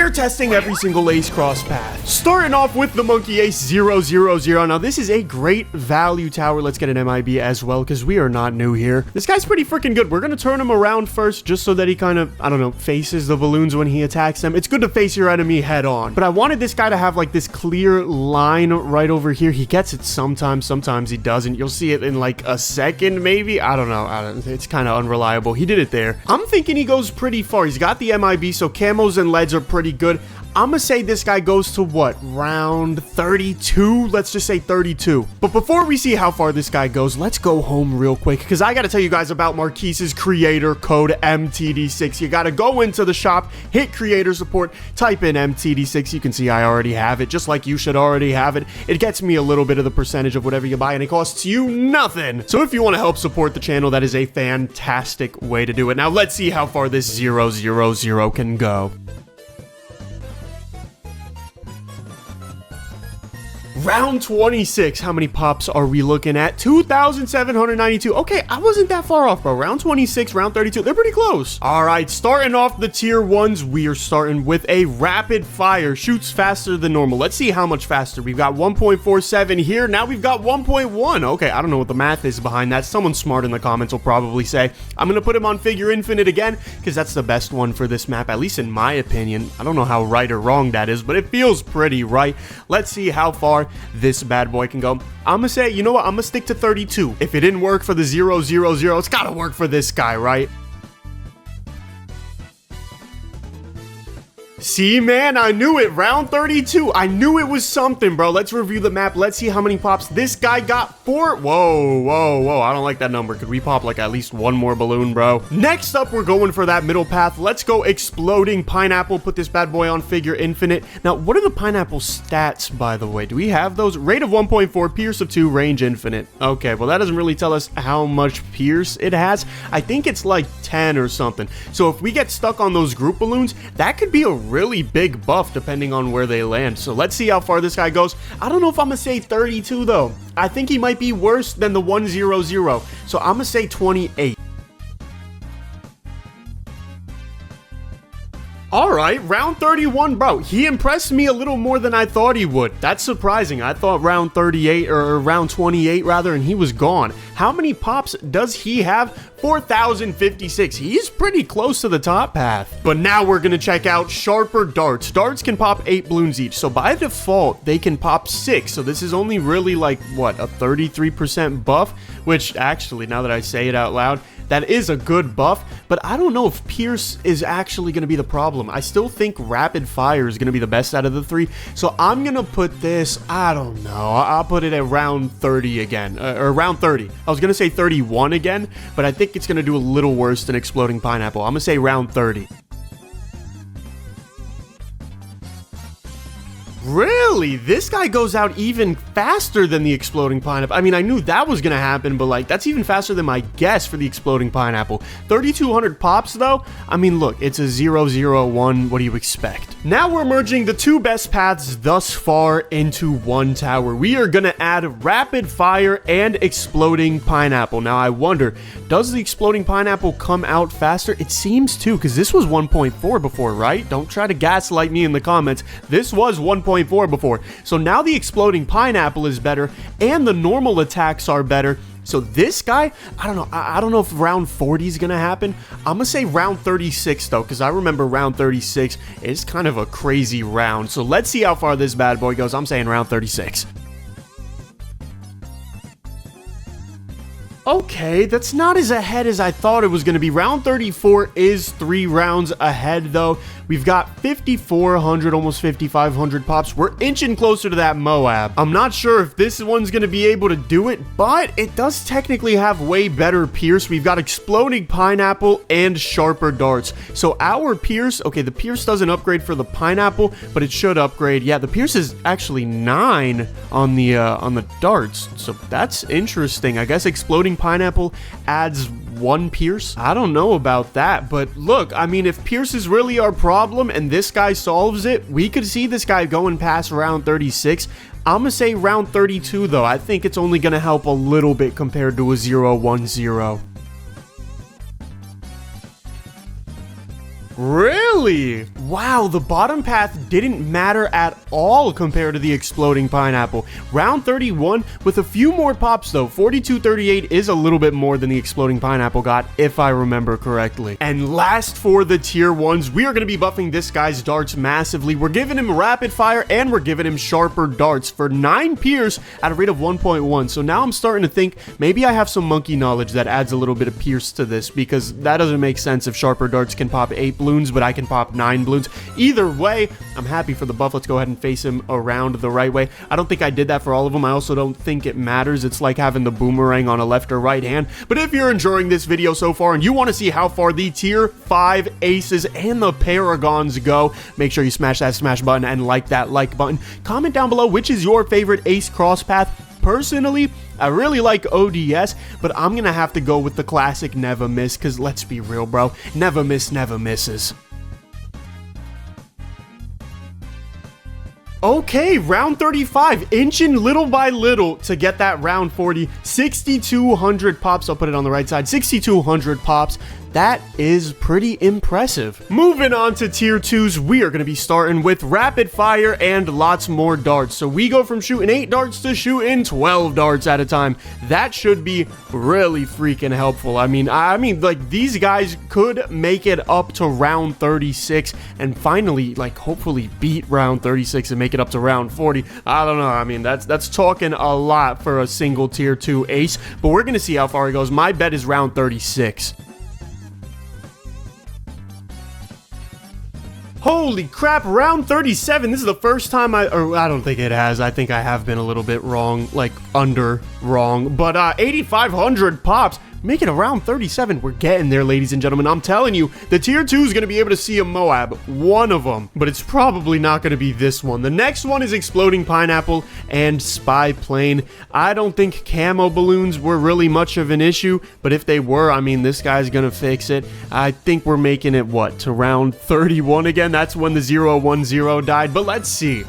we're testing every single ace cross path. Starting off with the monkey ace 000. Now, this is a great value tower. Let's get an MIB as well, because we are not new here. This guy's pretty freaking good. We're going to turn him around first, just so that he kind of, I don't know, faces the balloons when he attacks them. It's good to face your enemy head on. But I wanted this guy to have like this clear line right over here. He gets it sometimes he doesn't. You'll see it in like a second, maybe. I don't know. It's kind of unreliable. He did it there. I'm thinking he goes pretty far. He's got the MIB, so camos and leads are pretty good. I'm gonna say this guy goes to what, round 32? Let's just say 32. But before we see how far this guy goes, let's go home real quick, because I gotta tell you guys about Marquise's creator code MTD6. You gotta go into the shop, hit creator support, type in MTD6. You can see I already have it, just like you should already have it. It gets me a little bit of the percentage of whatever you buy, and it costs you nothing. So if you want to help support the channel, that is a fantastic way to do it. Now let's see how far this 000 can go. Round 26. How many pops are we looking at? 2,792. Okay, I wasn't that far off, bro. Round 26, round 32. They're pretty close. All right, starting off the tier 1s, we are starting with a rapid fire. Shoots faster than normal. Let's see how much faster. We've got 1.47 here. Now we've got 1.1. Okay, I don't know what the math is behind that. Someone smart in the comments will probably say. I'm going to put him on figure infinite again, because that's the best one for this map, at least in my opinion. I don't know how right or wrong that is, but it feels pretty right. Let's see how far this bad boy can go. I'm gonna say, you know what? I'm gonna stick to 32. If it didn't work for the 000, it's gotta work for this guy, right? See, man, I knew it. Round 32. I knew it was something, bro. Let's review the map. Let's see how many pops this guy got for. Whoa. I don't like that number. Could we pop like at least one more balloon, bro? Next up, we're going for that middle path. Let's go exploding pineapple. Put this bad boy on figure infinite. Now, what are the pineapple stats, by the way? Do we have those? Rate of 1.4, pierce of 2, range infinite. Okay, well, that doesn't really tell us how much pierce it has. I think it's like 10 or something. So if we get stuck on those group balloons, that could be a really big buff depending on where they land. So let's see how far this guy goes. I don't know if I'm gonna say 32 though. I think he might be worse than the 100. So I'm gonna say 28. All right, round 31, bro. He impressed me a little more than I thought he would. That's surprising. I thought round 38 or round 28 rather, and he was gone. How many pops does he have? 4,056. He's pretty close to the top path. But now we're going to check out sharper darts. Darts can pop 8 balloons each. So by default, they can pop 6. So this is only really like, what, a 33% buff? Which actually, now that I say it out loud, that is a good buff, but I don't know if Pierce is actually going to be the problem. I still think Rapid Fire is going to be the best out of the 3, so I'm going to put this, I don't know, I'll put it at round 30 again, or round 30. I was going to say 31 again, but I think it's going to do a little worse than Exploding Pineapple. I'm going to say round 30. Really? This guy goes out even faster than the Exploding Pineapple. I mean, I knew that was going to happen, but like, that's even faster than my guess for the Exploding Pineapple. 3,200 pops though? I mean, look, it's a 001. What do you expect? Now we're merging the 2 best paths thus far into one tower. We are going to add Rapid Fire and Exploding Pineapple. Now, I wonder, does the Exploding Pineapple come out faster? It seems to, because this was 1.4 before, right? Don't try to gaslight me in the comments. This was 1.4 before. So now the Exploding Pineapple is better and the normal attacks are better. So this guy, I don't know. I don't know if round 40 is going to happen. I'm going to say round 36 though, because I remember round 36 is kind of a crazy round. So let's see how far this bad boy goes. I'm saying round 36. Okay, that's not as ahead as I thought it was going to be. Round 34 is 3 rounds ahead, though. We've got 5,400, almost 5,500 pops. We're inching closer to that Moab. I'm not sure if this one's going to be able to do it, but it does technically have way better Pierce. We've got Exploding Pineapple and Sharper Darts. So our Pierce, okay, the Pierce doesn't upgrade for the Pineapple, but it should upgrade. Yeah, the Pierce is actually 9 on the Darts. So that's interesting. I guess Exploding Pineapple adds 1 Pierce. I don't know about that, but look, I mean, if Pierce is really our problem and this guy solves it, we could see this guy going past round 36. I'm gonna say round 32 though. I think it's only gonna help a little bit compared to a 0-1-0. Really? Really? Wow, the bottom path didn't matter at all compared to the exploding pineapple. Round 31 with a few more pops though. 4238 is a little bit more than the exploding pineapple got, if I remember correctly. And last for the tier 1s, we are going to be buffing this guy's darts massively. We're giving him rapid fire and we're giving him sharper darts for 9 pierce at a rate of 1.1. So now I'm starting to think maybe I have some monkey knowledge that adds a little bit of pierce to this, because that doesn't make sense if sharper darts can pop 8 balloons, but I can pop 9 balloons. Either way, I'm happy for the buff. Let's go ahead and face him around the right way. I don't think I did that for all of them. I also don't think it matters. It's like having the boomerang on a left or right hand. But if you're enjoying this video so far and you want to see how far the tier 5 aces and the paragons go, make sure you smash that smash button and like that like button. Comment down below which is your favorite ace crosspath. Personally, I really like ODS, but I'm gonna have to go with the classic never miss, because let's be real, bro, never miss never misses. Okay, round 35, inching little by little to get that round 40. 6,200 pops. I'll put it on the right side. 6,200 pops. That is pretty impressive. Moving on to tier 2s, we are going to be starting with rapid fire and lots more darts. So we go from shooting 8 darts to shooting 12 darts at a time. That should be really freaking helpful. I mean, like, these guys could make it up to round 36 and finally, like, hopefully beat round 36 and make it up to round 40. I don't know. I mean, that's talking a lot for a single tier 2 ace, but we're going to see how far he goes. My bet is round 36. Holy crap, round 37. This is the first time I don't think it has. I think I have been a little bit wrong, like under wrong. But 8,500 pops. Make it around 37. We're getting there, ladies and gentlemen. I'm telling you, the tier 2 is going to be able to see a Moab. One of them. But it's probably not going to be this one. The next one is exploding pineapple and spy plane. I don't think camo balloons were really much of an issue. But if they were, I mean, this guy's going to fix it. I think we're making it, what, to round 31 again? That's when the 010 died. But let's see.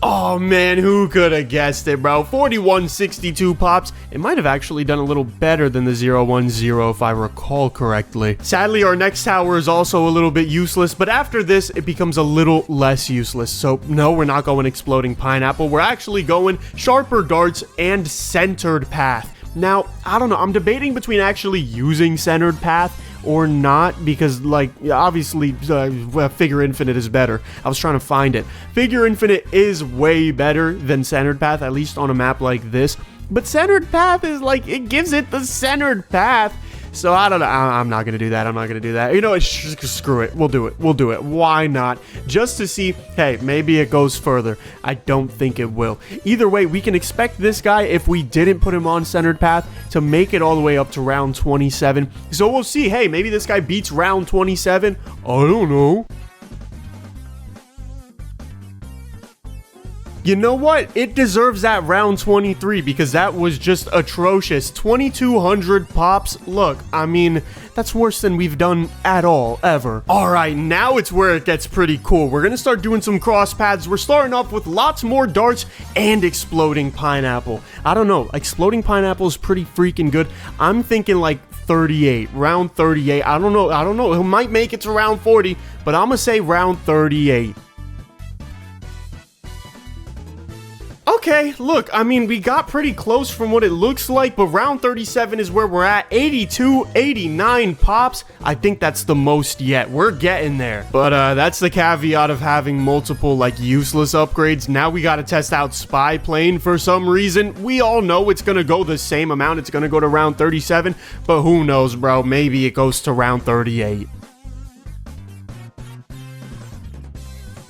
Oh man, who could have guessed it, bro? 4162 pops. It might have actually done a little better than the 010 if I recall correctly. Sadly, our next tower is also a little bit useless, but after this, it becomes a little less useless. So no, we're not going exploding pineapple. We're actually going sharper darts and centered path. Now, I don't know. I'm debating between actually using centered path or not, because, like, obviously figure infinite is better. I was trying to find it. Figure infinite is way better than centered path, at least on a map like this, but centered path is like, it gives it the centered path. So I don't know. I'm not gonna do that. I'm not gonna do that. You know what? Screw it. We'll do it. We'll do it. Why not? Just to see, hey, maybe it goes further. I don't think it will. Either way, we can expect this guy, if we didn't put him on centered path, to make it all the way up to round 27. So we'll see. Hey, maybe this guy beats round 27. I don't know. You know what? It deserves that round 23 because that was just atrocious. 2,200 pops. Look, I mean, that's worse than we've done at all, ever. All right, now it's where it gets pretty cool. We're gonna start doing some cross paths. We're starting off with lots more darts and exploding pineapple. I don't know. Exploding pineapple is pretty freaking good. I'm thinking like 38, round 38. I don't know. It might make it to round 40, but I'm gonna say round 38. Okay, look, I mean, we got pretty close from what it looks like, but round 37 is where we're at. 82, 89 pops. I think that's the most yet. We're getting there. But that's the caveat of having multiple, like, useless upgrades. Now we got to test out spy plane for some reason. We all know it's going to go the same amount. It's going to go to round 37, but who knows, bro? Maybe it goes to round 38.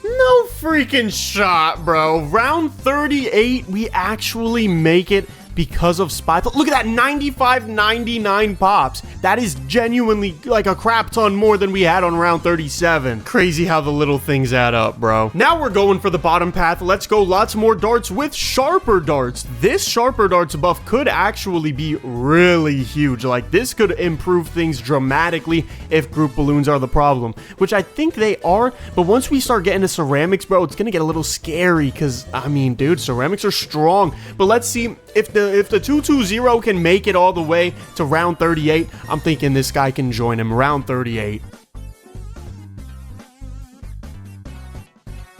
No freaking shot, bro. Round 38, we actually make it because of spy. Look at that, 95, 99 pops. That is genuinely like a crap ton more than we had on round 37. Crazy how the little things add up, bro. Now we're going for the bottom path. Let's go lots more darts with sharper darts. This sharper darts buff could actually be really huge. Like, this could improve things dramatically if group balloons are the problem, which I think they are. But once we start getting to ceramics, bro, it's gonna get a little scary because, I mean, dude, ceramics are strong. But let's see. if the 220 can make it all the way to round 38, I'm thinking this guy can join him round 38.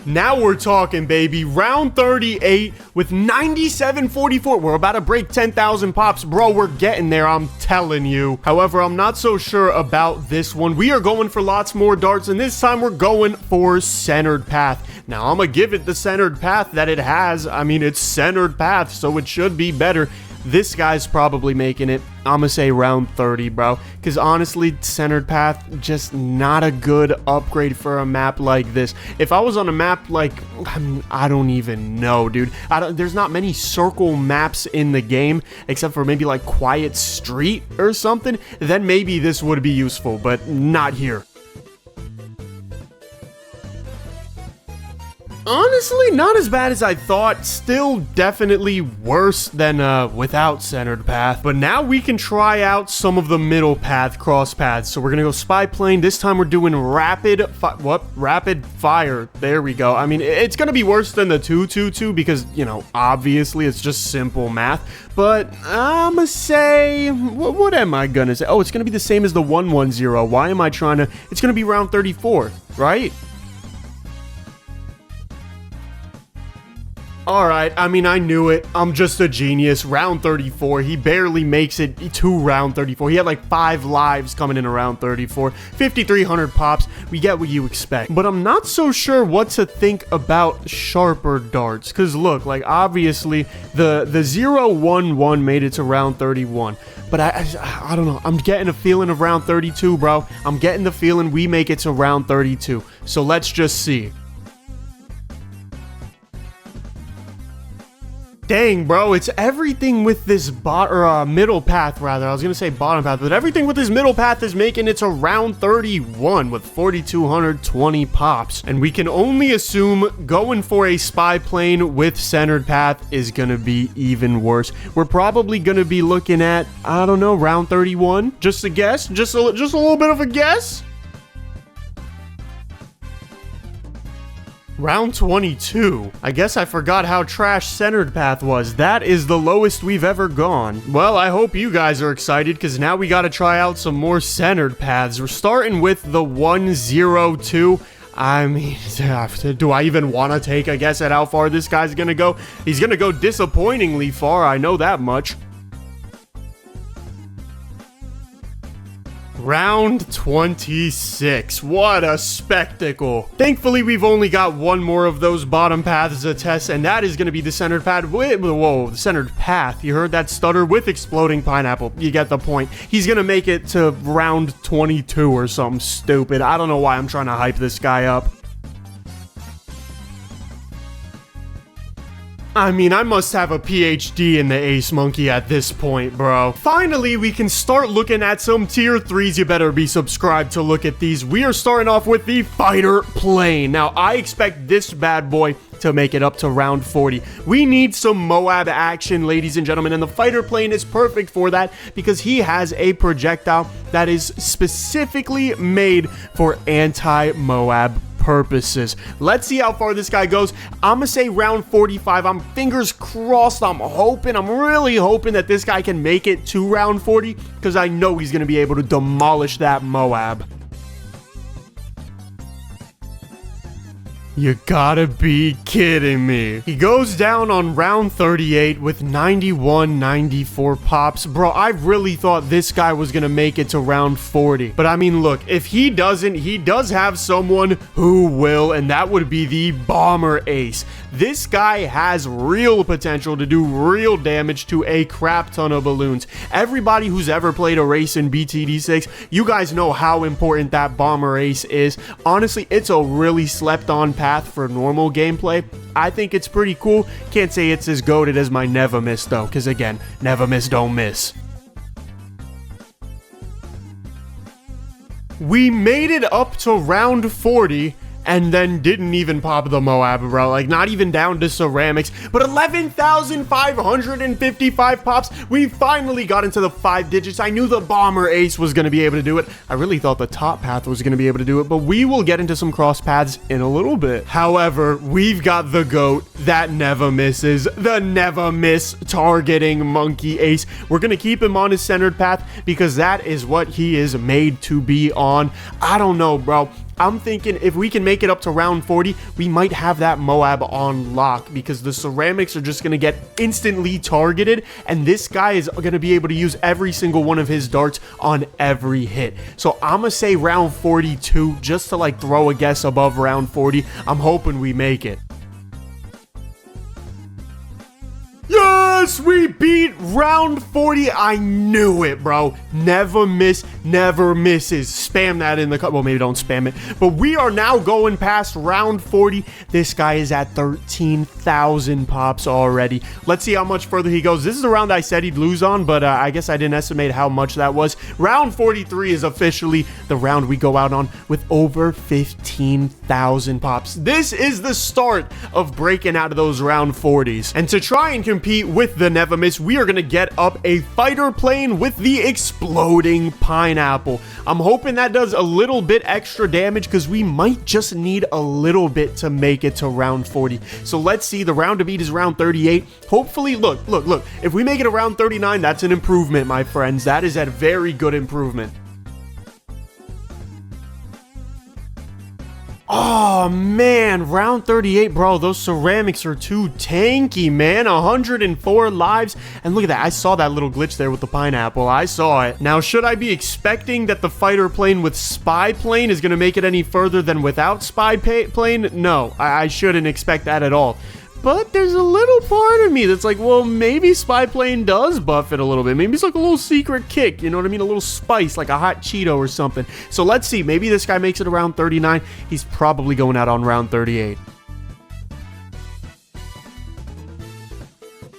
Now we're talking, baby. Round 38 with 97.44. We're about to break 10,000 pops. Bro, we're getting there, I'm telling you. However, I'm not so sure about this one. We are going for lots more darts, and this time we're going for centered path. Now, I'm going to give it the centered path that it has. I mean, it's centered path, so it should be better. This guy's probably making it, I'm gonna say round 30, bro. Because honestly, centered path, just not a good upgrade for a map like this. If I was on a map like, I don't even know, dude. There's not many circle maps in the game, except for maybe like Quiet Street or something. Then maybe this would be useful, but not here. Honestly, not as bad as I thought. Still definitely worse than without centered path. But now we can try out some of the middle path cross paths. So we're gonna go spy plane. This time we're doing rapid fire. There we go. I mean, it's gonna be worse than the 222 because, you know, obviously it's just simple math. But I'ma say, what am I gonna say? Oh, it's gonna be the same as the 110. Why am I trying to? It's gonna be round 34, right? Alright, I mean, I knew it. I'm just a genius. Round 34. He barely makes it to round 34. He had like 5 lives coming in around 34. 5,300 pops. We get what you expect. But I'm not so sure what to think about sharper darts. Because look, like obviously the 011 made it to round 31. But I don't know. I'm getting a feeling of round 32, bro. I'm getting the feeling we make it to round 32. So let's just see. Dang, bro, it's everything with this middle path, rather. I was gonna say bottom path, but everything with this middle path is making it to round 31 with 4,220 pops. And we can only assume going for a spy plane with centered path is gonna be even worse. We're probably gonna be looking at, I don't know, round 31? Just a guess? Just a little bit of a guess? Round 22. I guess I forgot how trash centered path was. That is the lowest we've ever gone. Well, I hope you guys are excited because now we got to try out some more centered paths. We're starting with the 102. I mean, do I even want to take a guess at how far this guy's going to go? He's going to go disappointingly far. I know that much. Round 26. What a spectacle. Thankfully, we've only got one more of those bottom paths to test, and that is going to be the centered path with, whoa, the centered path. You heard that stutter with exploding pineapple. You get the point. He's going to make it to round 22 or something stupid. I don't know why I'm trying to hype this guy up. I mean, I must have a PhD in the Ace Monkey at this point, bro. Finally, we can start looking at some tier 3s. You better be subscribed to look at these. We are starting off with the fighter plane. Now, I expect this bad boy to make it up to round 40. We need some Moab action, ladies and gentlemen, and the fighter plane is perfect for that because he has a projectile that is specifically made for anti-Moab purposes. Let's see how far this guy goes. I'm gonna say round 45. I'm fingers crossed. I'm really hoping that this guy can make it to round 40 because I know he's gonna be able to demolish that Moab. You gotta be kidding me. He goes down on round 38 with 91-94 pops. Bro, I really thought this guy was gonna make it to round 40. But I mean, look, if he doesn't, he does have someone who will, and that would be the Bomber Ace. This guy has real potential to do real damage to a crap ton of balloons. Everybody who's ever played a race in BTD6, you guys know how important that Bomber Ace is. Honestly, it's a really slept on path for normal gameplay. I think it's pretty cool. Can't say it's as goated as my Never Miss though, because again, never miss, don't miss. We made it up to round 40, and then didn't even pop the Moab, bro. Like, not even down to ceramics, but 11,555 pops. We finally got into the 5 digits. I knew the bomber ace was going to be able to do it. I really thought the top path was going to be able to do it, but we will get into some cross paths in a little bit. However, we've got the GOAT that never misses, the never miss targeting monkey ace. We're going to keep him on his centered path because that is what he is made to be on. I don't know, bro. I'm thinking if we can make it up to round 40, we might have that Moab on lock because the ceramics are just going to get instantly targeted, and this guy is going to be able to use every single one of his darts on every hit. So I'm going to say round 42 just to like throw a guess above round 40. I'm hoping we make it. Yes, we beat round 40. I knew it, bro. Never miss, never misses. Spam that in the cup. Well, maybe don't spam it. But we are now going past round 40. This guy is at 13,000 pops already. Let's see how much further he goes. This is the round I said he'd lose on, but I guess I didn't estimate how much that was. Round 43 is officially the round we go out on with over 15,000 pops. This is the start of breaking out of those round 40s. And to try and compete with the never miss, we are going to get up a fighter plane with the exploding pineapple. I'm hoping that does a little bit extra damage because we might just need a little bit to make it to round 40. So let's see. The round to beat is round 38. Hopefully, look. If we make it around 39, that's an improvement, my friends. That is a very good improvement. Oh, man, round 38, bro, those ceramics are too tanky, man. 104 lives, and look at that. I saw that little glitch there with the pineapple. I saw it. Now, should I be expecting that the fighter plane with spy plane is going to make it any further than without spy plane? No, I shouldn't expect that at all. But there's a little part of me that's like, well, maybe spy plane does buff it a little bit. Maybe it's like a little secret kick, you know what I mean? A little spice, like a hot Cheeto or something. So let's see. Maybe this guy makes it around 39. He's probably going out on round 38.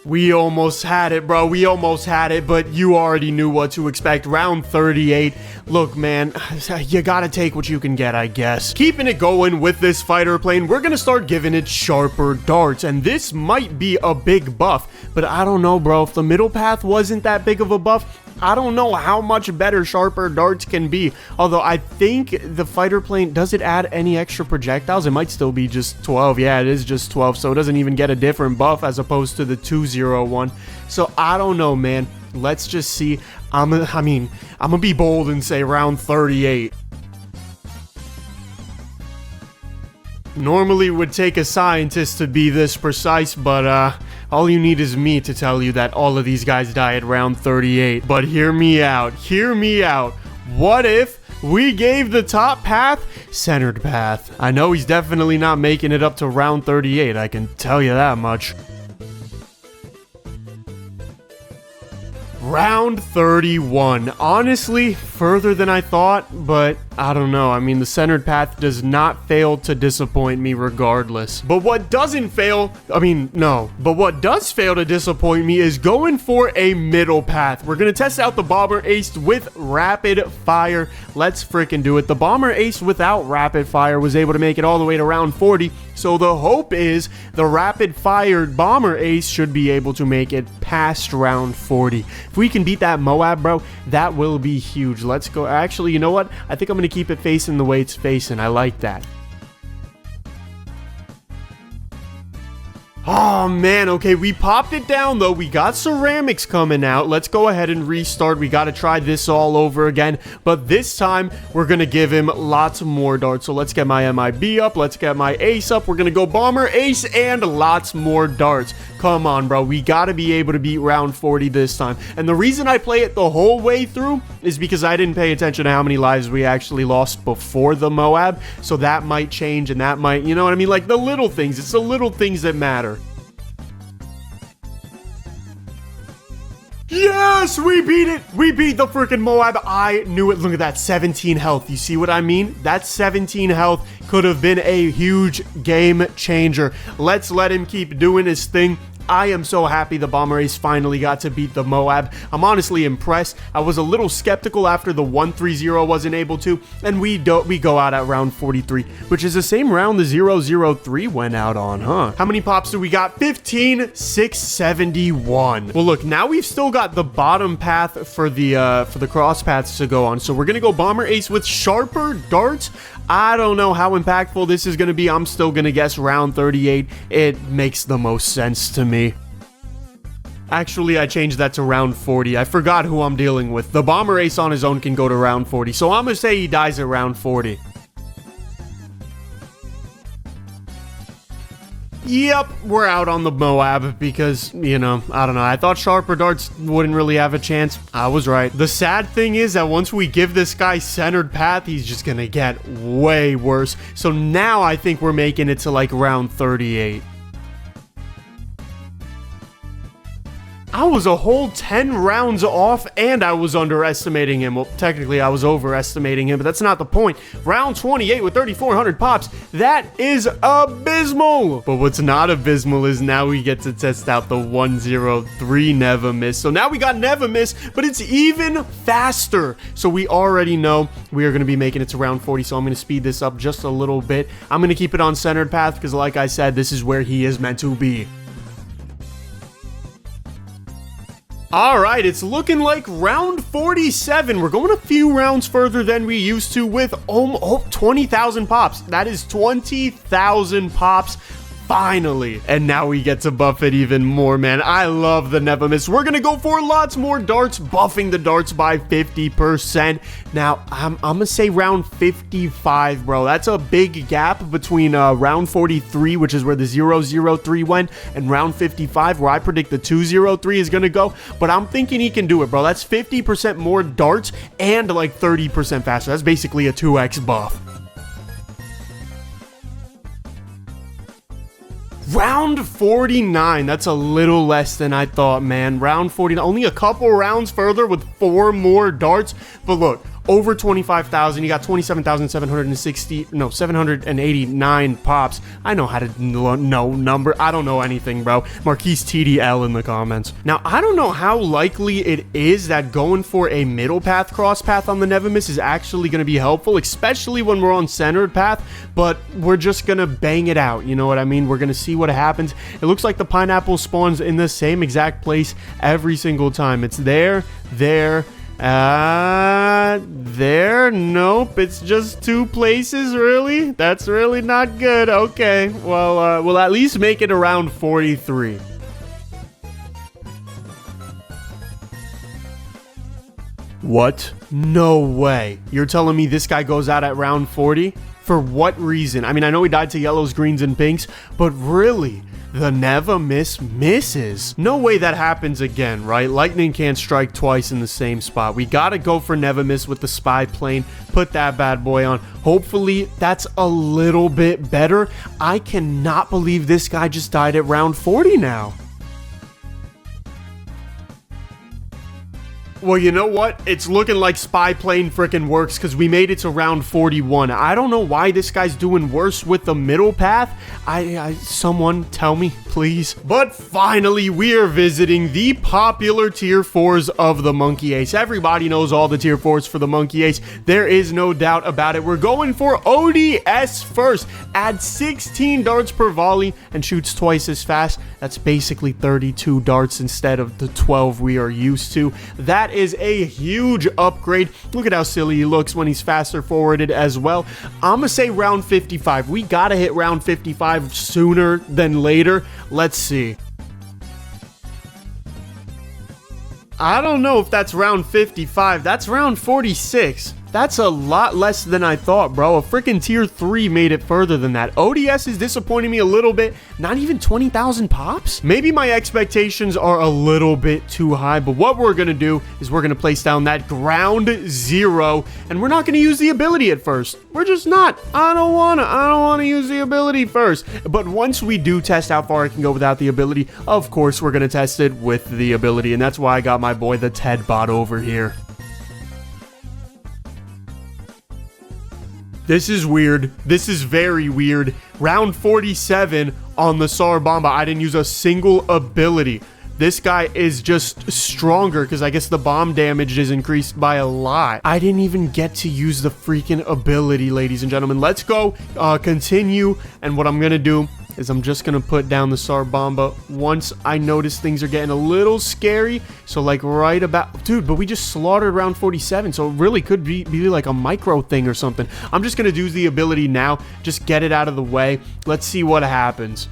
We almost had it, bro. We almost had it, but you already knew what to expect. Round 38. Look, man, you gotta take what you can get, I guess. Keeping it going with this fighter plane, we're gonna start giving it sharper darts, and this might be a big buff, but I don't know, bro. If the middle path wasn't that big of a buff, I don't know how much better sharper darts can be. Although I think the fighter plane, does it add any extra projectiles? It might still be just 12. Yeah, it is just 12, so it doesn't even get a different buff as opposed to the 201. So I don't know, man. Let's just see. I'm gonna be bold and say round 38. Normally it would take a scientist to be this precise, but all you need is me to tell you that all of these guys die at round 38. But hear me out. Hear me out. What if we gave the top path centered path? I know he's definitely not making it up to round 38. I can tell you that much. Round 31. Honestly, further than I thought, but I don't know. I mean, the centered path does not fail to disappoint me regardless. But what doesn't fail, but what does fail to disappoint me is going for a middle path. We're going to test out the bomber ace with rapid fire. Let's freaking do it. The bomber ace without rapid fire was able to make it all the way to round 40. So the hope is the rapid fired bomber ace should be able to make it past round 40. If we can beat that Moab, bro, that will be huge. Let's go. Actually, you know what? I think I'm going to keep it facing the way it's facing. I like that. Oh, man. Okay, we popped it down, though. We got ceramics coming out. Let's go ahead and restart. We got to try this all over again. But this time, we're going to give him lots more darts. So let's get my MIB up. Let's get my ace up. We're going to go bomber, ace, and lots more darts. Come on, bro. We got to be able to beat round 40 this time. And the reason I play it the whole way through is because I didn't pay attention to how many lives we actually lost before the Moab. So that might change, and that might, you know what I mean? Like the little things. It's the little things that matter. Yes, we beat it. We beat the freaking Moab. I knew it. Look at that, 17 health. You see what I mean? That 17 health could have been a huge game changer. Let's let him keep doing his thing. I am so happy the Bomber Ace finally got to beat the Moab. I'm honestly impressed. I was a little skeptical after the 130 wasn't able to, and we go out at round 43, which is the same round the 003 went out on, huh? How many pops do we got? 15,671. Well, look, now we've still got the bottom path for the cross paths to go on. So we're gonna go Bomber Ace with sharper darts. I don't know how impactful this is gonna be. I'm still gonna guess round 38. It makes the most sense to me. Actually, I changed that to round 40. I forgot who I'm dealing with. The Bomber Ace on his own can go to round 40. So I'm gonna say he dies at round 40. Yep, we're out on the Moab because, you know, I don't know. I thought sharper darts wouldn't really have a chance. I was right. The sad thing is that once we give this guy centered path, he's just gonna get way worse. So now I think we're making it to like round 38. I was a whole 10 rounds off, and I was underestimating him. Well, technically, I was overestimating him, but that's not the point. Round 28 with 3,400 pops. That is abysmal. But what's not abysmal is now we get to test out the 103 Never Miss. So now we got Never Miss, but it's even faster. So we already know we are going to be making it to round 40, so I'm going to speed this up just a little bit. I'm going to keep it on centered path because, like I said, this is where he is meant to be. All right, it's looking like round 47. We're going a few rounds further than we used to with 20,000 pops. That is 20,000 pops. Finally. And now we get to buff it even more, man. I love the Never Miss. We're gonna go for lots more darts, buffing the darts by 50%. Now, I'm gonna say round 55, bro. That's a big gap between round 43, which is where the 003 went, and round 55, where I predict the 203 is gonna go. But I'm thinking he can do it, bro. That's 50% more darts and like 30% faster. That's basically a 2x buff. Round 49, that's a little less than I thought, man. Round 49, only a couple rounds further with 4 more darts. But look, over 25,000, you got 789 pops. I know how to know number. I don't know anything, bro. Marquise TDL in the comments. Now, I don't know how likely it is that going for a middle path cross path on the Never Miss is actually going to be helpful, especially when we're on centered path, but we're just going to bang it out. You know what I mean? We're going to see what happens. It looks like the pineapple spawns in the same exact place every single time. It's there, nope, it's just 2 places, really? That's really not good. Okay, well, we'll at least make it around 43. What? No way. You're telling me this guy goes out at round 40? For what reason? I mean, I know he died to yellows, greens, and pinks, but really? The Never Miss misses. No way that happens again, right? Lightning can't strike twice in the same spot. We gotta go for Never Miss with the spy plane. Put that bad boy on. Hopefully, that's a little bit better. I cannot believe this guy just died at round 40 now. Well, you know what? It's looking like spy plane freaking works because we made it to round 41. I don't know why this guy's doing worse with the middle path. Someone tell me, please. But finally, we are visiting the popular tier 4s of the Monkey Ace. Everybody knows all the tier 4s for the Monkey Ace. There is no doubt about it. We're going for ODS first. Add 16 darts per volley and shoots twice as fast. That's basically 32 darts instead of the 12 we are used to. That is a huge upgrade. Look at how silly he looks when he's faster forwarded as well. I'm gonna say round 55. We gotta hit round 55 sooner than later. Let's see. I don't know if that's round 55. That's round 46. That's a lot less than I thought, bro. A freaking tier 3 made it further than that. ODS is disappointing me a little bit. Not even 20,000 pops? Maybe my expectations are a little bit too high, but what we're going to do is we're going to place down that ground 0, and we're not going to use the ability at first. We're just not. I don't want to use the ability first. But once we do test how far I can go without the ability, of course, we're going to test it with the ability, and that's why I got my boy, the Ted bot over here. This is weird. This is very weird. Round 47 on the Tsar Bomba. I didn't use a single ability. This guy is just stronger because I guess the bomb damage is increased by a lot. I didn't even get to use the freaking ability, ladies and gentlemen. Let's go continue. And what I'm going to do is I'm just going to put down the Tsar Bomba once I notice things are getting a little scary. So like right about... Dude, but we just slaughtered round 47. So it really could be like a micro thing or something. I'm just going to do the ability now. Just get it out of the way. Let's see what happens.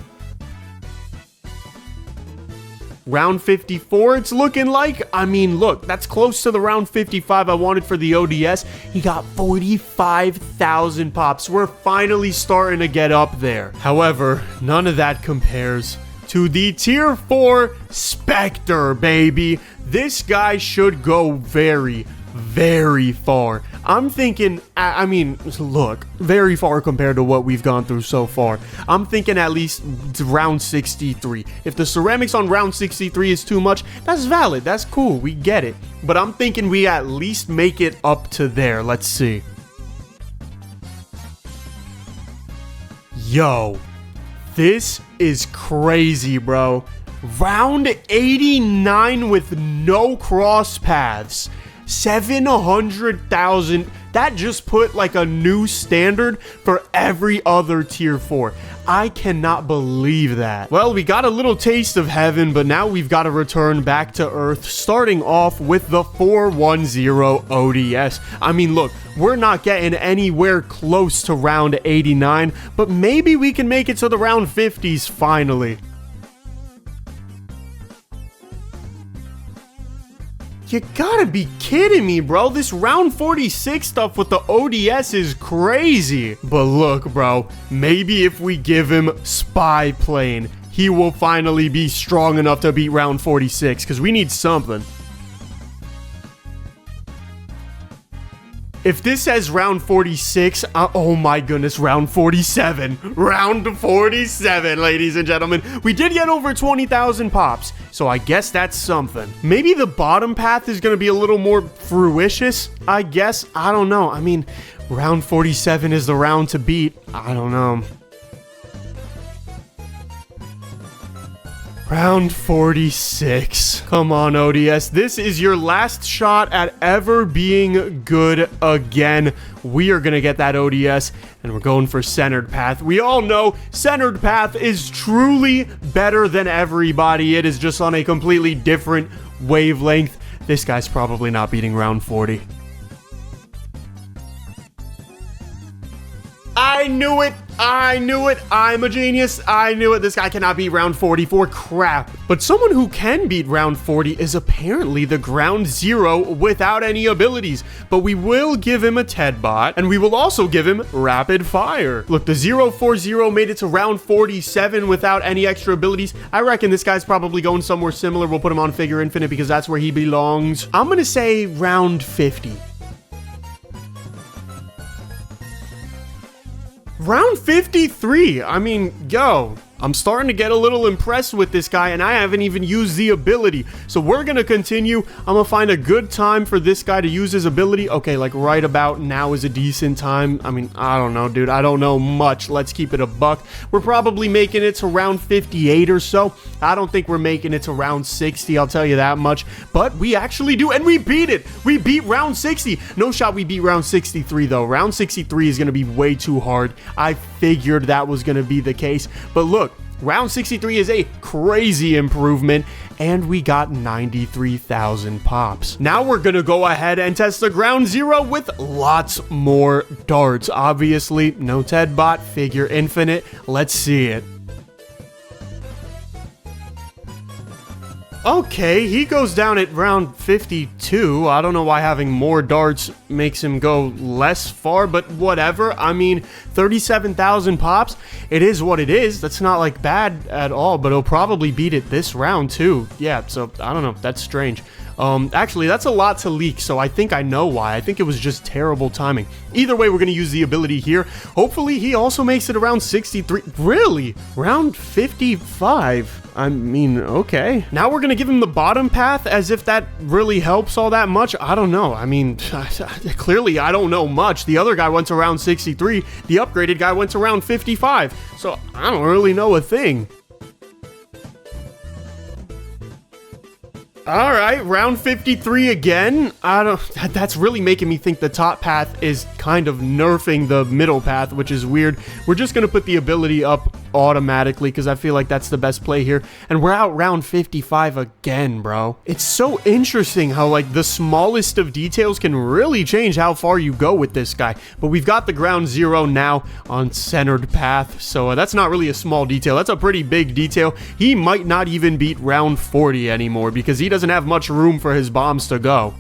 Round 54, it's looking like. I mean, look, that's close to the round 55 I wanted for the ODS. He got 45,000 pops. We're finally starting to get up there. However, none of that compares to the tier 4 Spectre, baby. This guy should go very, very far. I'm thinking, I mean, look, very far compared to what we've gone through so far. I'm thinking at least round 63. If the ceramics on round 63 is too much, that's valid. That's cool. We get it. But I'm thinking we at least make it up to there. Let's see. Yo, this is crazy, bro. Round 89 with no cross paths. 700,000. That just put like a new standard for every other tier 4. I cannot believe that. Well, we got a little taste of heaven, but now we've got to return back to Earth, starting off with the 410 ODS. I mean, look, we're not getting anywhere close to round 89, but maybe we can make it to the round 50s finally. You gotta be kidding me, bro. This round 46 stuff with the ODS is crazy. But look, bro, maybe if we give him Spy Plane, he will finally be strong enough to beat round 46, because we need something. If this says round 46, oh my goodness, round 47. Round 47, ladies and gentlemen. We did get over 20,000 pops, so I guess that's something. Maybe the bottom path is going to be a little more fruitious, I guess. I don't know. I mean, round 47 is the round to beat. I don't know. Round 46. Come on, ODS. This is your last shot at ever being good again. We are going to get that ODS, and we're going for Centered Path. We all know Centered Path is truly better than everybody. It is just on a completely different wavelength. This guy's probably not beating round 40. I knew it. I knew it. I'm a genius. I knew it. This guy cannot beat round 44. Crap. But someone who can beat round 40 is apparently the Ground Zero without any abilities. But we will give him a TED bot, and we will also give him Rapid Fire. Look, the 040 made it to round 47 without any extra abilities. I reckon this guy's probably going somewhere similar. We'll put him on Figure Infinite because that's where he belongs. I'm going to say round 50. Round 53. I mean, yo, I'm starting to get a little impressed with this guy, and I haven't even used the ability. So we're going to continue. I'm going to find a good time for this guy to use his ability. Okay, like right about now is a decent time. I mean, I don't know, dude. I don't know much. Let's keep it a buck. We're probably making it to round 58 or so. I don't think we're making it to round 60. I'll tell you that much. But we actually do, and we beat it. We beat round 60. No shot we beat round 63, though. Round 63 is going to be way too hard. I figured that was going to be the case. But look, round 63 is a crazy improvement, and we got 93,000 pops. Now we're gonna go ahead and test the Ground Zero with lots more darts. Obviously, no TED bot, Figure Infinite. Let's see it. Okay, he goes down at round 52. I don't know why having more darts makes him go less far, but whatever. I mean, 37,000 pops. It is what it is. That's not like bad at all, but he'll probably beat it this round too. Yeah, so I don't know. That's strange. Actually, that's a lot to leak, so I think I know why. I think it was just terrible timing. Either way, we're going to use the ability here. Hopefully, he also makes it around 63. Really? Round 55? I mean, okay. Now we're going to give him the bottom path as if that really helps all that much. I don't know. I mean, clearly I don't know much. The other guy went to around 63. The upgraded guy went to around 55. So I don't really know a thing. All right, round 53 again. That's really making me think the top path is kind of nerfing the middle path, which is weird. We're just going to put the ability up automatically because I feel like that's the best play here. And we're out round 55 again, bro. It's so interesting how like the smallest of details can really change how far you go with this guy. But we've got the ground zero now on centered path. So that's not really a small detail. That's a pretty big detail. He might not even beat round 40 anymore because he doesn't have much room for his bombs to go.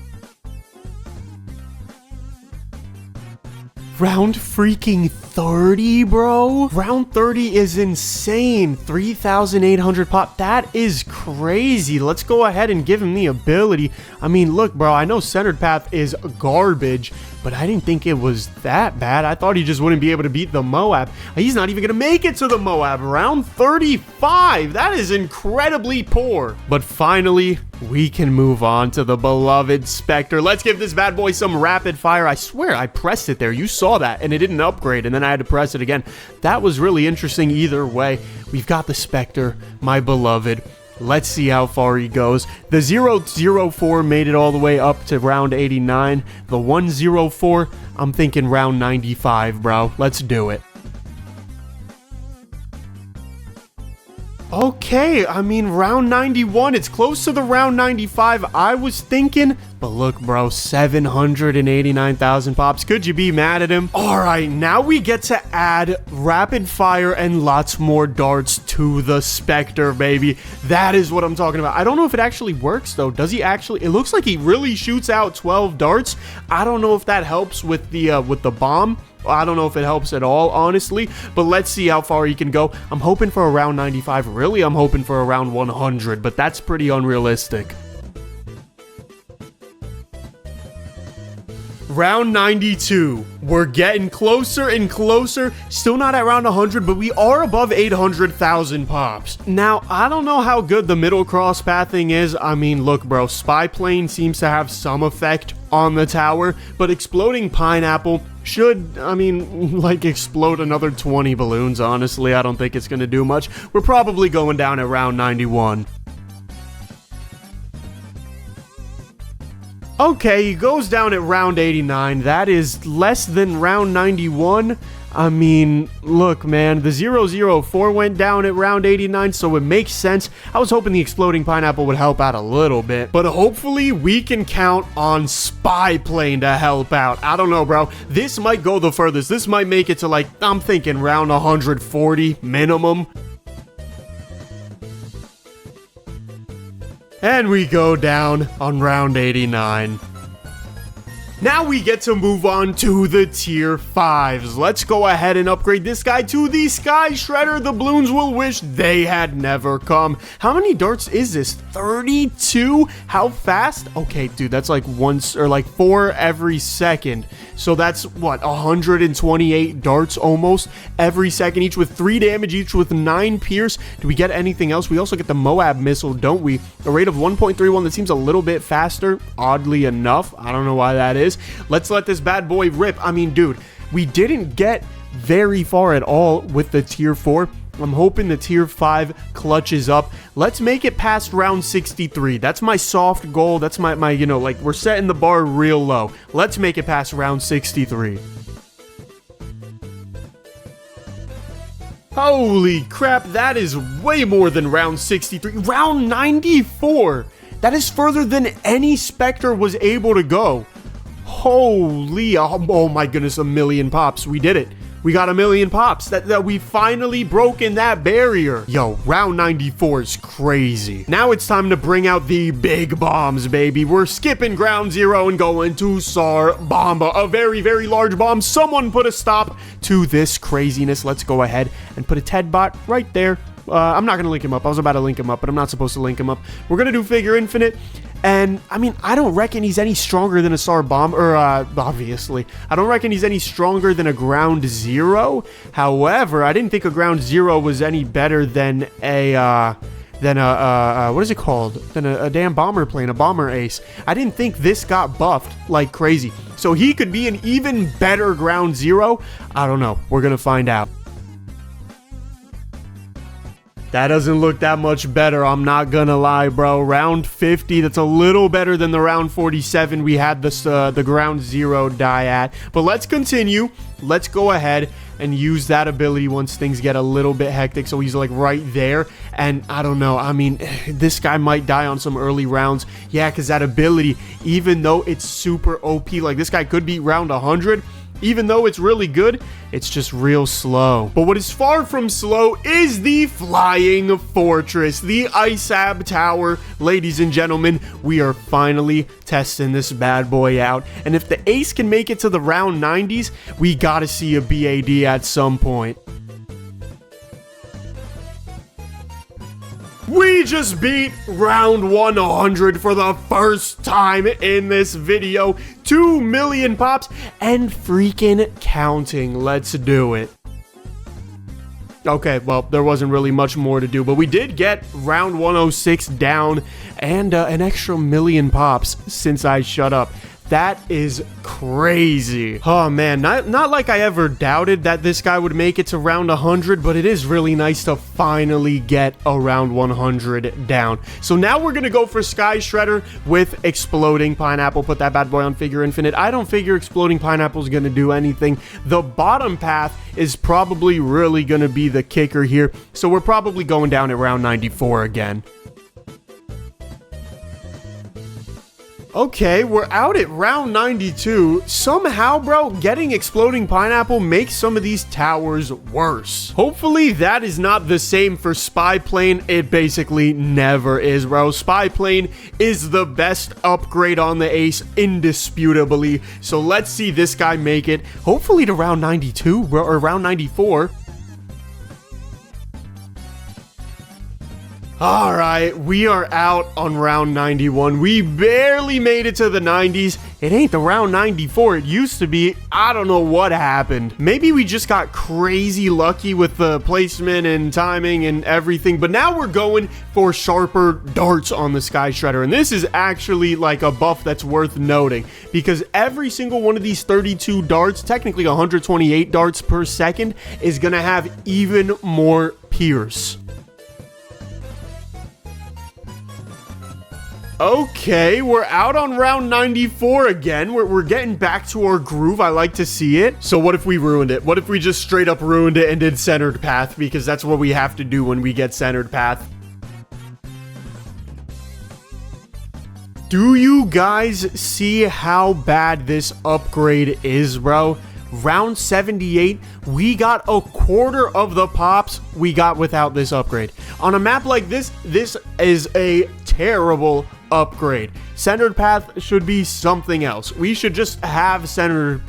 Round freaking 30, bro. Round 30 is insane. 3,800 pop. That is crazy. Let's go ahead and give him the ability. I mean, look, bro, I know centered path is garbage, but I didn't think it was that bad. I thought he just wouldn't be able to beat the Moab. He's not even going to make it to the Moab. Round 35. That is incredibly poor. But finally, we can move on to the beloved Spectre. Let's give this bad boy some rapid fire. I swear I pressed it there. You saw that, and it didn't upgrade, and then I had to press it again. That was really interesting either way. We've got the Spectre, my beloved. Let's see how far he goes. The 004 made it all the way up to round 89. The 104, I'm thinking round 95, bro. Let's do it. Okay, I mean, round 91, it's close to the round 95 I was thinking, but look, bro, 789,000 pops. Could you be mad at him? All right, now we get to add rapid fire and lots more darts to the Spectre, baby. That is what I'm talking about. I don't know if it actually works, though. Does he actually? It looks like he really shoots out 12 darts. I don't know if that helps with the bomb. I don't know if it helps at all, honestly, but let's see how far he can go. I'm hoping for around 95. Really, I'm hoping for around 100, but that's pretty unrealistic. Round 92. We're getting closer and closer. Still not at round 100, but we are above 800,000 pops. Now, I don't know how good the middle cross pathing is. I mean, look, bro, spy plane seems to have some effect on the tower, but exploding pineapple should, I mean, like explode another 20 balloons. Honestly, I don't think it's going to do much. We're probably going down at round 91. Okay, he goes down at round 89. That is less than round 91. I mean, look, man, the 004 went down at round 89, so it makes sense. I was hoping the exploding pineapple would help out a little bit, but hopefully we can count on spy plane to help out. I don't know, bro. This might go the furthest. This might make it to, like, I'm thinking round 140 minimum. And we go down on round 89. Now we get to move on to the tier 5s. Let's go ahead and upgrade this guy to the Sky Shredder. The balloons will wish they had never come. How many darts is this? 32? How fast? Okay, dude, that's like once or like 4 every second. So that's what, 128 darts almost every second, each with 3 damage, each with 9 pierce. Do we get anything else? We also get the Moab missile, don't we? A rate of 1.31 that seems a little bit faster, oddly enough. I don't know why that is. Let's let this bad boy rip. I mean, dude, we didn't get very far at all with the tier 4. I'm hoping the tier 5 clutches up. Let's make it past round 63. That's my soft goal. That's my you know, like, we're setting the bar real low. Let's make it past round 63. Holy crap, that is way more than round 63. Round 94. That is further than any Spectre was able to go. Holy, oh my goodness, 1,000,000 pops. We did it. We got 1,000,000 pops. That we finally broken that barrier. Yo, round 94 is crazy. Now it's time to bring out the big bombs, baby. We're skipping ground 0 and going to Sar Bomba. A very, very large bomb. Someone put a stop to this craziness. Let's go ahead and put a Ted bot right there. I'm not going to link him up. I was about to link him up, but I'm not supposed to link him up. We're going to do Figure Infinite. And I mean, I don't reckon he's any stronger than a SAR bomb, or obviously, I don't reckon he's any stronger than a ground zero. However, I didn't think a ground zero was any better than a what is it called? Than a damn bomber plane, a bomber ace. I didn't think this got buffed like crazy. So he could be an even better ground zero. I don't know. We're gonna find out. That doesn't look that much better, I'm not gonna lie, bro. Round 50, that's a little better than the round 47 we had this the ground zero die at. But let's continue. Let's go ahead and use that ability once things get a little bit hectic. So he's like right there. And I don't know, I mean, this guy might die on some early rounds. Yeah, because that ability, even though it's super OP, like this guy could be round 100. Even though it's really good, it's just real slow. But what is far from slow is the Flying Fortress, the ISAB Tower. Ladies and gentlemen, we are finally testing this bad boy out. And if the ace can make it to the round 90s, we gotta see a BAD at some point. We just beat round 100 for the first time in this video. 2 million pops and freaking counting. Let's do it. Okay, well, there wasn't really much more to do, but we did get round 106 down and an extra million pops since I shut up. That is crazy. Oh man, not like I ever doubted that this guy would make it to round 100, but it is really nice to finally get around 100 down. So now we're gonna go for Sky Shredder with Exploding Pineapple. Put that bad boy on Figure Infinite. I don't figure Exploding Pineapple is gonna do anything. The bottom path is probably really gonna be the kicker here. So we're probably going down at round 94 again. Okay, we're out at round 92. Somehow, bro, getting Exploding Pineapple makes some of these towers worse. Hopefully, that is not the same for Spy Plane. It basically never is, bro. Spy Plane is the best upgrade on the ace, indisputably. So let's see this guy make it, hopefully to round 92, bro, or round 94. All right, we are out on round 91. We barely made it to the 90s. It ain't the round 94 it used to be. I don't know what happened. Maybe we just got crazy lucky with the placement and timing and everything. But now we're going for sharper darts on the Sky Shredder. And this is actually like a buff that's worth noting, because every single one of these 32 darts, technically 128 darts per second, is going to have even more pierce. Okay, we're out on round 94 again. We're getting back to our groove. I like to see it. So what if we ruined it? What if we just straight up ruined it and did Centered Path? Because that's what we have to do when we get Centered Path. Do you guys see how bad this upgrade is, bro? Round 78, we got a quarter of the pops we got without this upgrade. On a map like this, this is a terrible upgrade. Centered Path should be something else. We should just have centered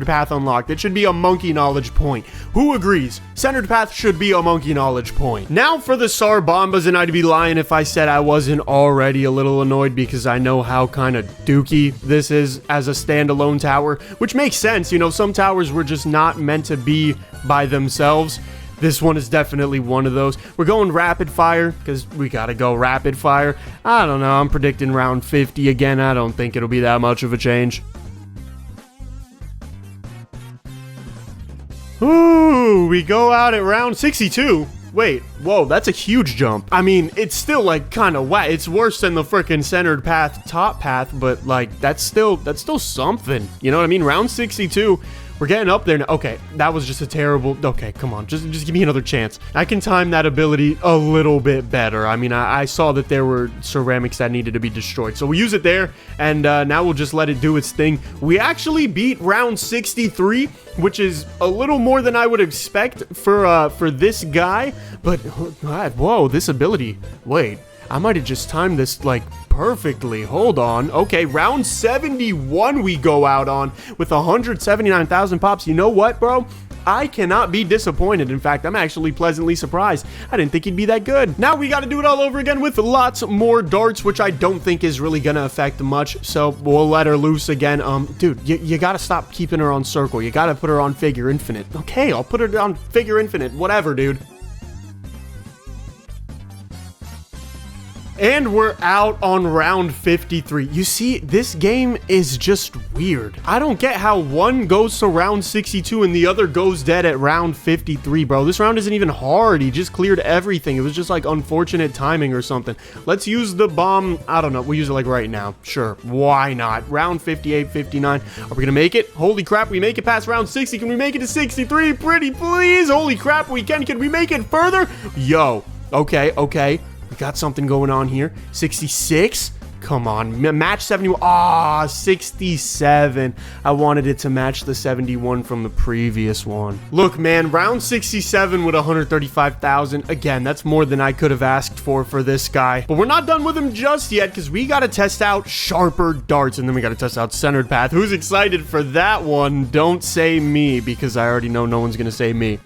path unlocked. It should be a monkey knowledge point. Who agrees? Centered Path should be a monkey knowledge point. Now for the SAR Bombas, and I'd be lying if I said I wasn't already a little annoyed, because I know how kind of dookie this is as a standalone tower, which makes sense. You know, some towers were just not meant to be by themselves. This one is definitely one of those. We're going rapid fire because we gotta go rapid fire. I don't know. I'm predicting round 50 again. I don't think it'll be that much of a change. Ooh, we go out at round 62. Wait, whoa, that's a huge jump. I mean, it's still like kind of wet. It's worse than the freaking Centered Path top path, but like that's still something. You know what I mean? Round 62. We're getting up there now. Okay, that was just a terrible... Okay, come on. Just give me another chance. I can time that ability a little bit better. I mean, I saw that there were ceramics that needed to be destroyed. So we'll use it there, and now we'll just let it do its thing. We actually beat round 63, which is a little more than I would expect for this guy. But, God, whoa, this ability... Wait, I might have just timed this, like... perfectly. Hold on. Okay, round 71 we go out on with 179,000 pops. You know what, bro? I cannot be disappointed. In fact, I'm actually pleasantly surprised. I didn't think he'd be that good. Now we got to do it all over again with lots more darts, which I don't think is really going to affect much. So we'll let her loose again. Dude, you got to stop keeping her on circle. You got to put her on figure infinite. Okay, I'll put her on figure infinite. Whatever, dude. And we're out on round 53. You see, this game is just weird. I don't get how one goes to round 62 and the other goes dead at round 53, bro. This round isn't even hard. He just cleared everything. It was just like unfortunate timing or something. Let's use the bomb. I don't know. We'll use it like right now. Sure. Why not? Round 58, 59. Are we gonna make it? Holy crap, we make it past round 60. Can we make it to 63? Pretty please. Holy crap, we can. Can we make it further? Yo. Okay, okay. We got something going on here. 66? Come on. Match 71. Ah, 67. I wanted it to match the 71 from the previous one. Look, man, round 67 with 135,000. Again, that's more than I could have asked for this guy. But we're not done with him just yet because we got to test out sharper darts and then we got to test out centered path. Who's excited for that one? Don't say me because I already know no one's going to say me.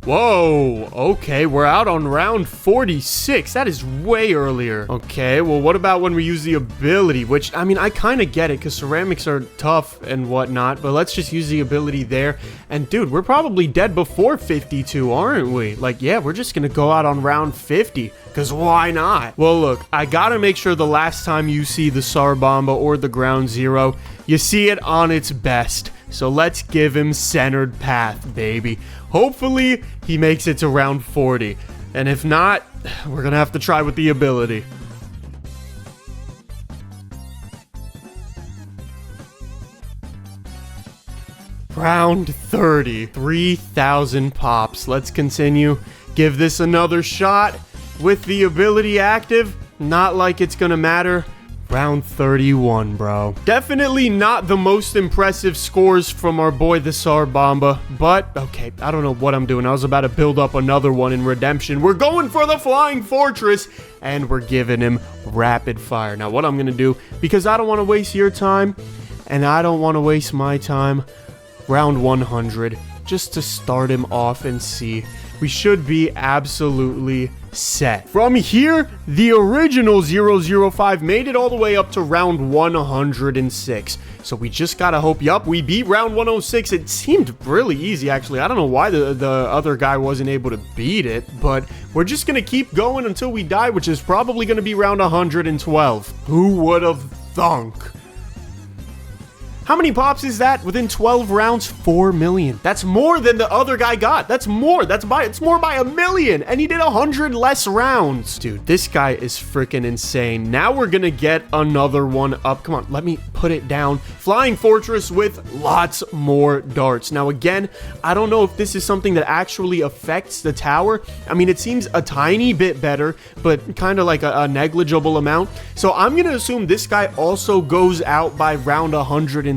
Whoa, okay, we're out on round 46. That is way earlier. Okay, well, what about when we use the ability? Which, I mean, I kind of get it because ceramics are tough and whatnot, but let's just use the ability there. And dude, we're probably dead before 52, aren't we? Like, yeah, we're just gonna go out on round 50. Because why not? Well, look, I gotta make sure the last time you see the Sarbamba or the Ground Zero, you see it on its best. So let's give him centered path, baby. Hopefully, he makes it to round 40. And if not, we're gonna have to try with the ability. Round 30. 3,000 pops. Let's continue. Give this another shot. With the ability active, not like it's gonna matter. Round 31, bro. Definitely not the most impressive scores from our boy, the Sarbamba. But, okay, I don't know what I'm doing. I was about to build up another one in Redemption. We're going for the Flying Fortress, and we're giving him rapid fire. Now, what I'm gonna do, because I don't want to waste your time, and I don't want to waste my time, round 100, just to start him off and see. We should be absolutely set. From here, the original 005 made it all the way up to round 106. So we just gotta hope, yup, we beat round 106. It seemed really easy, actually. I don't know why the other guy wasn't able to beat it, but we're just gonna keep going until we die, which is probably gonna be round 112. Who would have thunk? How many pops is that? Within 12 rounds, 4 million. That's more than the other guy got. That's more. It's more by 1 million. And he did 100 less rounds. Dude, this guy is freaking insane. Now we're gonna get another one up. Come on, let me put it down. Flying Fortress with lots more darts. Now again, I don't know if this is something that actually affects the tower. I mean, it seems a tiny bit better, but kind of like a negligible amount. So I'm gonna assume this guy also goes out by round 112.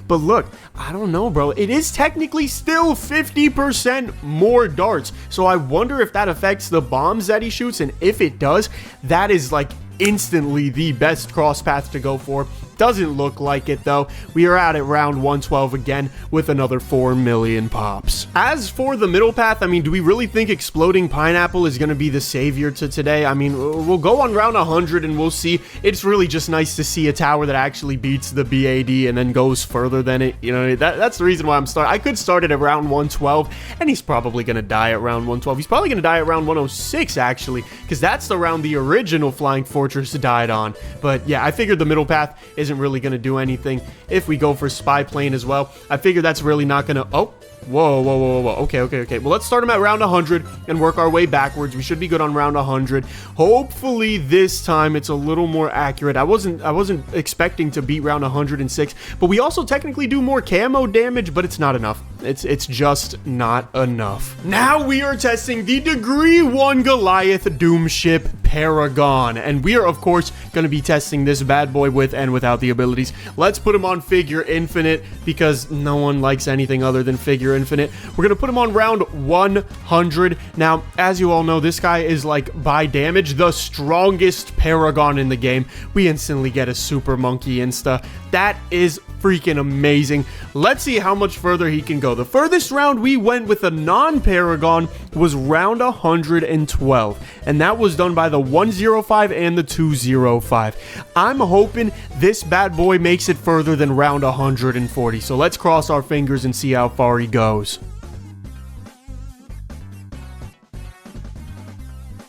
But look, I don't know, bro. It is technically still 50% more darts. So I wonder if that affects the bombs that he shoots. And if it does, that is like instantly the best cross path to go for. Doesn't look like it though. We are out at round 112 again with another 4 million pops. As for the middle path, I mean, do we really think Exploding Pineapple is going to be the savior to today? I mean, we'll go on round 100 and we'll see. It's really just nice to see a tower that actually beats the BAD and then goes further than it. You know, that's the reason why I'm starting. I could start it at round 112 and he's probably going to die at round 112. He's probably going to die at round 106 actually, because that's the round the original Flying Fortress died on. But yeah, I figured the middle path isn't really going to do anything. If we go for Spy Plane as well, I figure that's really not going to... Oh, whoa. Okay. Well, let's start him at round 100 and work our way backwards. We should be good on round 100. Hopefully this time it's a little more accurate. I wasn't expecting to beat round 106, but we also technically do more camo damage, but it's not enough. It's just not enough. Now we are testing the Degree 1 Goliath Doom Ship Paragon, and we are of course going to be testing this bad boy with and without the abilities. Let's put him on Figure Infinite because no one likes anything other than Figure Infinite. We're going to put him on round 100. Now, as you all know, this guy is like by damage the strongest Paragon in the game. We instantly get a Super Monkey Insta. That is freaking amazing. Let's see how much further he can go. The furthest round we went with a non-Paragon was round 112, and that was done by the 105 and the 205. I'm hoping this bad boy makes it further than round 140, so let's cross our fingers and see how far he goes.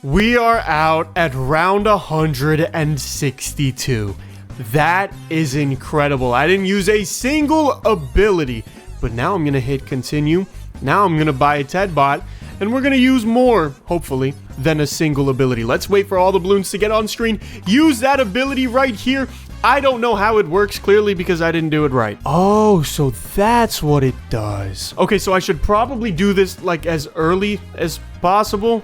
We are out at round 162. That is incredible. I didn't use a single ability, but now I'm going to hit continue. Now I'm going to buy a TED bot, and we're going to use more, hopefully, than a single ability. Let's wait for all the balloons to get on screen. Use that ability right here. I don't know how it works, clearly, because I didn't do it right. Oh, so that's what it does. Okay, so I should probably do this, like, as early as possible.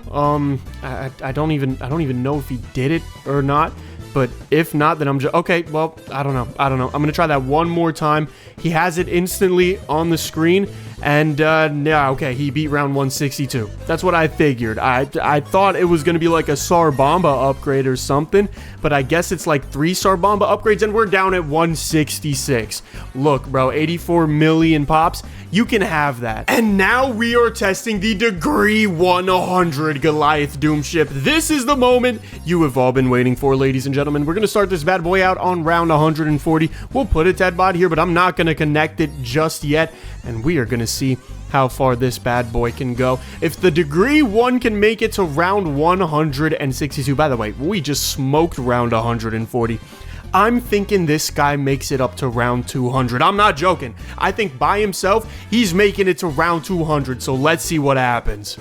I don't even know if he did it or not. But if not, then I'm just... Okay, well, I don't know. I'm going to try that one more time. He has it instantly on the screen. And, yeah, okay, he beat round 162. That's what I figured. I thought it was going to be like a Sarbamba upgrade or something. But I guess it's like 3 Sarbamba upgrades, and we're down at 166. Look, bro, 84 million pops. You can have that. And now we are testing the Degree 100 Goliath Doom Ship. This is the moment you have all been waiting for, ladies and gentlemen. We're going to start this bad boy out on round 140. We'll put a TED bot here, but I'm not going to connect it just yet. And we are going to see how far this bad boy can go. If the Degree 1 can make it to round 162, by the way, we just smoked round 140. I'm thinking this guy makes it up to round 200. I'm not joking. I think by himself, he's making it to round 200. So let's see what happens.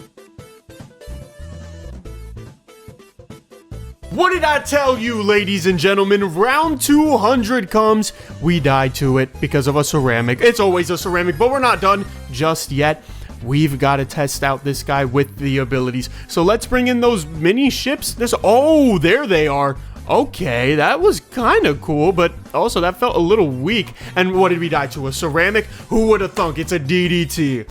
What did I tell you, ladies and gentlemen? Round 200 comes. We die to it because of a ceramic. It's always a ceramic, but we're not done just yet. We've got to test out this guy with the abilities. So let's bring in those mini ships. Oh, there they are. Okay, that was kind of cool, but also that felt a little weak. And what did we die to? A ceramic? Who would have thunk? It's a DDT.